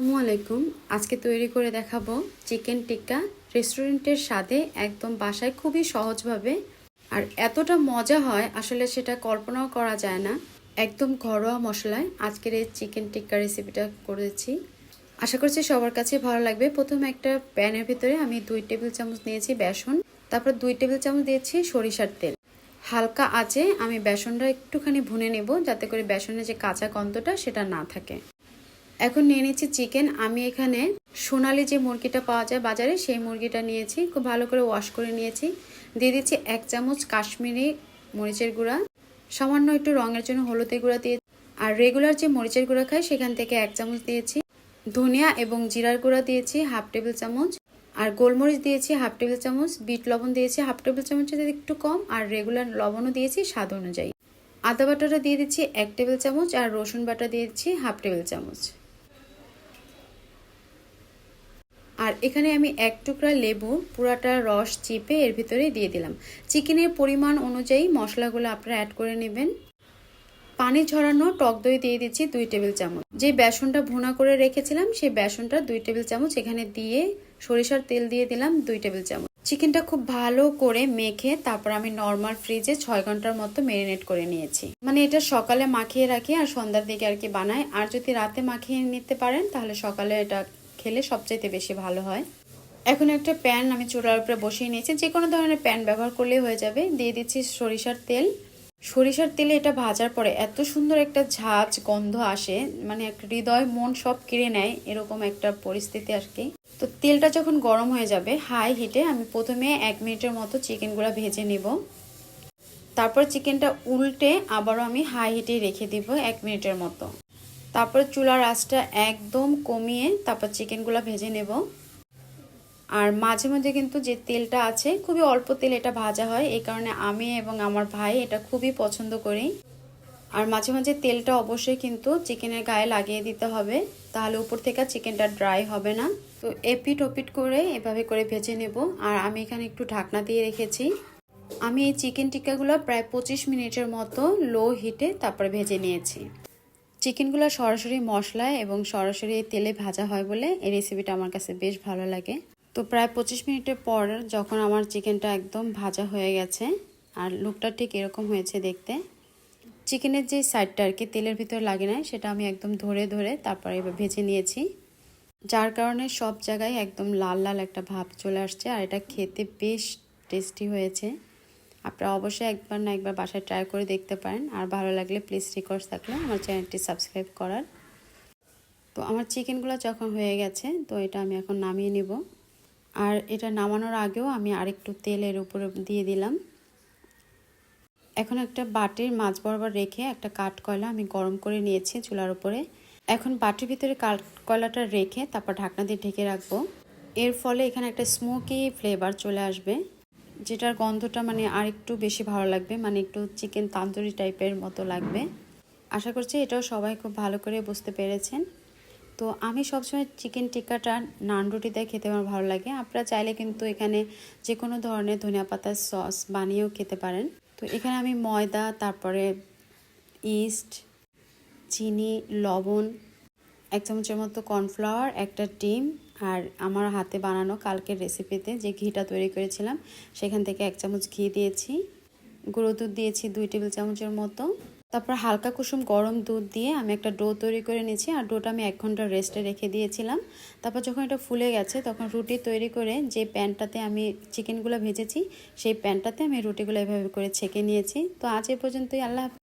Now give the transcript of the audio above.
আসসালামু আলাইকুম। আজকে তৈরি করে দেখাবো চিকেন টিক্কা রেস্টুরেন্টের স্বাদে একদম বাসায় খুবই সহজভাবে। আর এতটা মজা হয় আসলে সেটা কল্পনাও করা যায় না। একদম ঘরোয়া মশলায় আজকের এই চিকেন টিক্কা রেসিপিটা করেছি। আশা করছি সবার কাছে ভালো লাগবে। প্রথমে একটা প্যানের ভিতরে আমি 2 টেবিল চামচ নিয়েছি বেসন, তারপর 2 টেবিল চামচ দিয়েছি সরিষার তেল। হালকা আঁচে আমি বেসনটা একটুখানি ভুনে নেব যাতে করে বেসনের যে কাঁচা গন্ধটা সেটা না থাকে। এখন নিয়ে নিচ্ছি চিকেন। আমি এখানে সোনালি যে মুরগিটা পাওয়া যায় বাজারে সেই মুরগিটা নিয়েছি, খুব ভালো করে ওয়াশ করে নিয়েছি। দিয়ে দিচ্ছি 1 চামচ কাশ্মীরি মরিচের গুঁড়া, সামান্য একটু রঙের জন্য হলুদের গুঁড়া দিয়ে, আর রেগুলার যে মরিচের গুঁড়া খাই সেখান থেকে 1 চামচ দিয়েছি। ধনিয়া এবং জিরার গুঁড়া দিয়েছি 1/2 টেবিল চামচ, আর গোলমরিচ দিয়েছি 1/2 টেবিল চামচ, বিট লবণ দিয়েছি 1/2 টেবিল চামচের একটু কম, আর রেগুলার লবণও দিয়েছি স্বাদ অনুযায়ী। আদা বাটাটা দিয়ে দিচ্ছি 1 টেবিল চামচ, আর রসুন বাটা দিয়েছি 1/2 টেবিল চামচ। আর এখানে আমি 1 টুকরা লেবু পুরাটা রস চিপে এর ভিতরে দিয়ে দিলাম। চিকেনের পরিমাণ অনুযায়ী মশলাগুলো আপনারা অ্যাড করে নেবেন। পানি ঝরানো টক দই দিয়ে দিচ্ছি 2 টেবিল চামচ। যে বেসনটা ভুনা করে রেখেছিলাম সেই বেসনটা 2 টেবিল চামচ এখানে দিয়ে সরিষার তেল দিয়ে দিলাম 2 টেবিল চামচ। চিকেনটা খুব ভালো করে মেখে তারপর আমি নর্মাল ফ্রিজে 6 ঘন্টার মতো ম্যারিনেট করে নিয়েছি। মানে এটা সকালে মাখিয়ে রাখি আর সন্ধ্যার দিকে আর কি বানাই। আর যদি রাতে মাখিয়ে নিতে পারেন তাহলে সকালে এটা খেলে সবচাইতে বেশি ভালো হয়। এখন একটা প্যান আমি চুলার উপরে বসিয়ে নিয়েছি, যে কোনো ধরনের প্যান ব্যবহার করলেই হয়ে যাবে। দিয়ে দিচ্ছি সরিষার তেল। সরিষার তেলে এটা ভাজার পরে এত সুন্দর একটা ঝাঁঝ গন্ধ আসে, মানে হৃদয় মন সব কেড়ে নেয় এরকম একটা পরিস্থিতি আর কি। তো তেলটা যখন গরম হয়ে যাবে হাই হিটে আমি প্রথমে 1 মিনিটের মতো চিকেনগুলো ভেজে নিব। তারপর চিকেনটা উল্টে আবারও আমি হাই হিটে রেখে দিব 1 মিনিটের মতো। তারপর চুলার আঁচটা একদম কমিয়ে তারপর চিকেনগুলো ভেজে নেব। আর মাঝে মাঝে কিন্তু যে তেলটা আছে খুবই অল্প তেল এটা ভাজা হয়, এই কারণে আমি এবং আমার ভাই এটা খুবই পছন্দ করি। আর মাঝে মাঝে তেলটা অবশ্যই কিন্তু চিকেনের গায়ে লাগিয়ে দিতে হবে, তাহলে উপর থেকে চিকেনটা ড্রাই হবে না। তো এপিট ওপিট করে এভাবে করে ভেজে নেব। আর আমি এখানে একটু ঢাকনা দিয়ে রেখেছি। আমি এই চিকেন টিক্কাগুলো প্রায় 25 মিনিটের মতো লো হিটে তারপরে ভেজে নিয়েছি। চিকেনগুলো সরাসরি মশলায় এবং সরাসরি তেলে ভাজা হয় বলে এই রেসিপিটা আমার কাছে বেশ ভালো লাগে। তো প্রায় 25 মিনিটের পর যখন আমার চিকেনটা একদম ভাজা হয়ে গেছে আর লুকটা ঠিক এরকম হয়েছে দেখতে, চিকেনের যে সাইডটা আর কি তেলের ভিতর লাগে না সেটা আমি একদম ধরে ধরে তারপরে এবার ভেজে নিয়েছি, যার কারণে সব জায়গায় একদম লাল লাল একটা ভাব চলে আসছে। আর এটা খেতে বেশ টেস্টি হয়েছে। আপনারা অবশ্যই একবার না একবার বাসায় ট্রাই করে দেখতে পারেন। আর ভালো লাগলে প্লিজ রিকোয়েস্ট থাকলে আমার চ্যানেলটি সাবস্ক্রাইব করার। তো আমার চিকেনগুলো যখন হয়ে গেছে তো এটা আমি এখন নামিয়ে নেব। আর এটা নামানোর আগেও আমি আরেকটু তেলের উপরে দিয়ে দিলাম। এখন একটা বাটির মাঝ বরাবর রেখে একটা কাঠ কয়লা আমি গরম করে নিয়েছি চুলার উপরে। এখন বাটির ভিতরে কাঠ কয়লাটা রেখে তারপর ঢাকনা দিয়ে ঢেকে রাখবো। এর ফলে এখানে একটা স্মোকি ফ্লেভার চলে আসবে, যেটার গন্ধটা মানে আর একটু বেশি ভালো লাগবে, মানে একটু চিকেন তান্দুরি টাইপের মতো লাগবে। আশা করছি এটাও সবাই খুব ভালো করে বুঝতে পেরেছেন। তো আমি সবসময় চিকেন টিক্কাটা নান রুটি দিয়ে খেতে আমার ভালো লাগে। আপনারা চাইলে কিন্তু এখানে যে কোনো ধরনের ধনিয়া পাতার সস বানিয়েও খেতে পারেন। তো এখানে আমি ময়দা, তারপরে ইস্ট, চিনি, লবণ, 1 চামচের মতো কর্নফ্লাওয়ার, একটা ডিম, আর আমার হাতে বানানো কালকের রেসিপিতে যে ঘিটা তৈরি করেছিলাম সেখান থেকে 1 চামচ ঘি দিয়েছি। গুঁড়ো দুধ দিয়েছি 2 টেবিল চামচের মতো। তারপর হালকা কুসুম গরম দুধ দিয়ে আমি একটা ডো তৈরি করে নিয়েছি। আর ডোটা আমি 1 ঘন্টা রেস্টে রেখে দিয়েছিলাম। তারপর যখন এটা ফুলে গেছে তখন রুটি তৈরি করে যে প্যানটাতে আমি চিকেনগুলো ভেজেছি সেই প্যানটাতে আমি রুটিগুলো এভাবে করে ছেঁকে নিয়েছি। তো আজ এ পর্যন্তই। আল্লাহ হাফেজ।